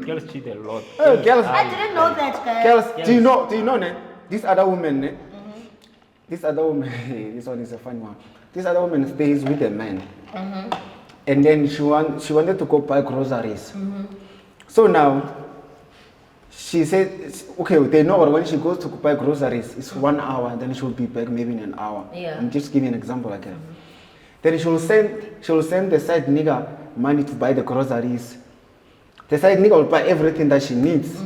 girls cheat a lot. Hey, girls, I didn't know that, guys. girls, do you know ne? This other woman ne? This other woman, this one is a funny one. This other woman stays with a man, and then she wanted to go buy groceries. So now she said, okay, they know when she goes to buy groceries, it's 1 hour, and then she'll be back maybe in an hour. Yeah. I'm just giving an example like that. Then she'll send the side nigga money to buy the groceries. the side nigga will buy everything that she needs.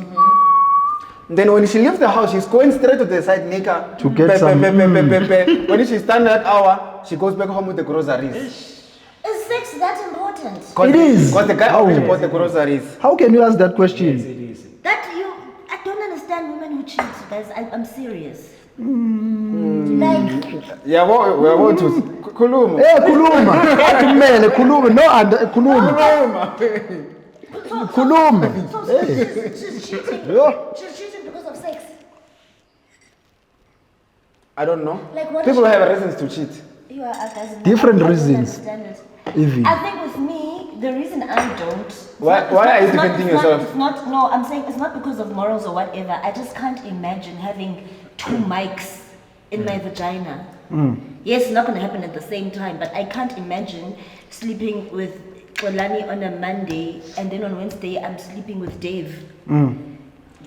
Then when she leaves the house, she's going straight to the side nigga To get some- When she's done that hour, she goes back home with the groceries. Is sex that important? It is. Because the guy How? already bought the groceries. How can you ask that question? It is. That you, I don't understand women who cheat, guys. I'm serious. Like, Yeah, we are going to Kuluma. Khuluma. Athi kumele khuluma. No, khuluma. Khuluma. so she's cheating. Yeah. She's cheating because of sex. I don't know. Like what? People have reasons to cheat. You are guys. Different I don't reasons. understand it. Even. I think with me, the reason I don't. it's Why- not- why are you it's not- defending it's not- yourself? It's not. No, I'm saying it's not because of morals or whatever. I just can't imagine having 2 mics in my vagina. Yes, it's not going to happen at the same time, but I can't imagine sleeping with Olani on a Monday and then on Wednesday I'm sleeping with Dave.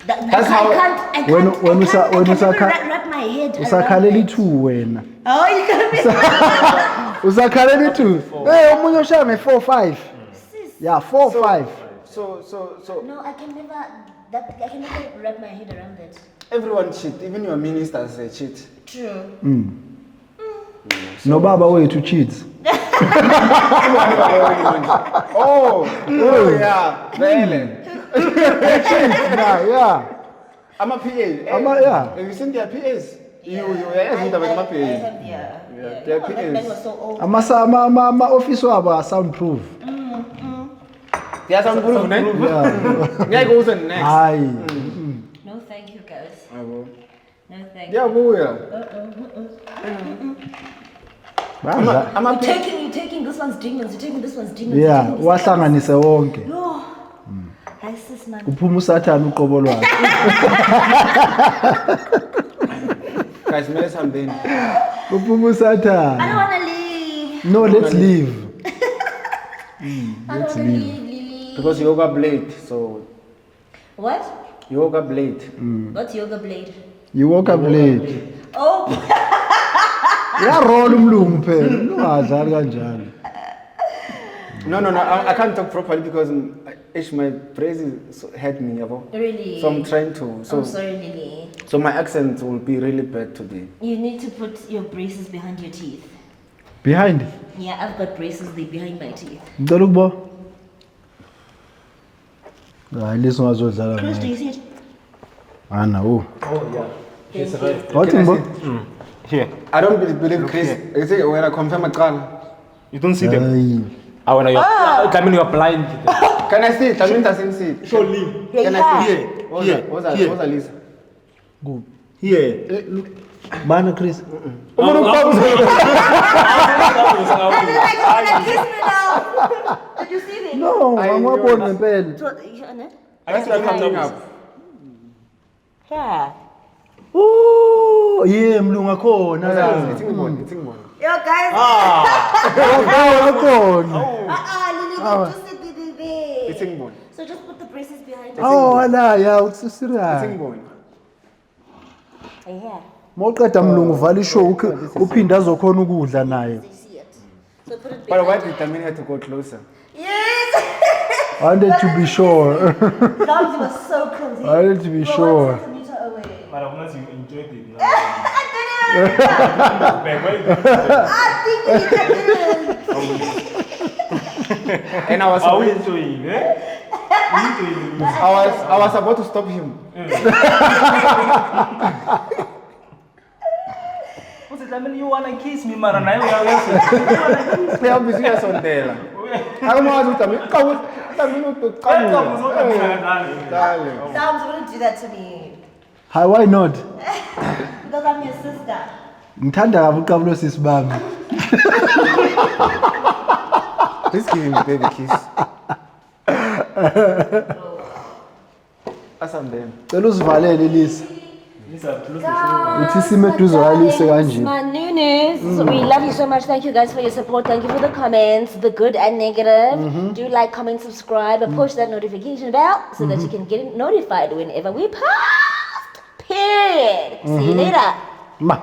That's how- I can't When even usakha- wrap my head around Usakhalela it. i2 wena. Oh, you can't be. Usakhalela i2. Eh omunye ushaya nge4 5. Yeah, 4 5. So No, I can never. I can never wrap my head around that. everyone cheat. Even your ministers cheat. True. No baba wethu cheats. Oh yeah. Vele. Yeah. I'm a PA. Yeah. Have you seen their PAs? You yes, with my I PA. have, yeah. Their Oh, that man PAs. was so old. Ama office wabo are soundproof. They are some proof, ne? Yeah. Yeah, goes on next. Hayi. No, thank you, guys. No, thank you. Yeah, go yeah. Badla. I'm a PA. You're taking this one's demons. You're taking this one's demons. Yeah, you're taking this one's- wahlanganise wonke. Yo. Hi, sis, man. Uphuma usathana uqobo lwakhe. Guys, may something. Uphuma I usathana. don't want to leave. No, let's leave. I don't want to leave, Lily. Because you woke up late, so What? you woke up late. What's yoga blade? You woke up late. Oh, Uyarola umlungu phela. Ungadlali kanjalo. No, I can't talk properly because my braces hurt me, yabo. really? So I'm trying to. I'm So sorry, Lily. so my accent will be really bad today. You need to put your braces behind your teeth. Behind. Yeah, I've got braces they behind my teeth. Ngicela ukubo. Hayi leso ngazodlala Chris, do ngayo. you see it? Ana oh. Oh, yeah. She's right. Wathi mbo? Here. I don't believe Chris. You see, when I confirm a car, You don't see them. Hayi. Ah, when you're, I mean, you're blind. can I see it? I mean, doesn't see it. Show leave. Can I see Here. it? What's Here. that? What's that? Here. What's that, Lisa? Here. Bana Chris. Did you see it? No, I angwaboni know. ngempela. That's not coming up. Yeah. Oh, yeah mlungu akhona. What's that? It's in one. It's in one. Yo, guys. Akhona. Lily, don't just sit there. It's in one. So just put the braces behind Oh, ala ya It's in usiriya. one. Yeah. Mawuqeda mlungu vala ishow uphinde azokhona ukudla naye. They see it. So put it But why behind. did Tamini have to go closer? Yes. I wanted to be sure. That was so close. I wanted to be We're sure. 1 centimeter away. But once you enjoyed it. I think we did. And I was Are we supposed, enjoying, eh? We enjoying. I was about to stop him. What's it? I mean, you wanna kiss me, Mara? Now you wanna They have busy as on there. I don't know how to tell me. Tamini to come. Darling. Sam's gonna do that to me. Hi, why not? Because I'm your sister. Ngithanda kabi uqabulo sisibami. Please give him a baby kiss. Asambeni. Cela usivalele Lisa. Lisa, close Uthi sime eduze kwalise kanje. My newness. We love you so much. Thank you guys for your support. Thank you for the comments, the good and negative. Do like, comment, subscribe, and push that notification bell so that you can get notified whenever we post. Period. See you later. Ma.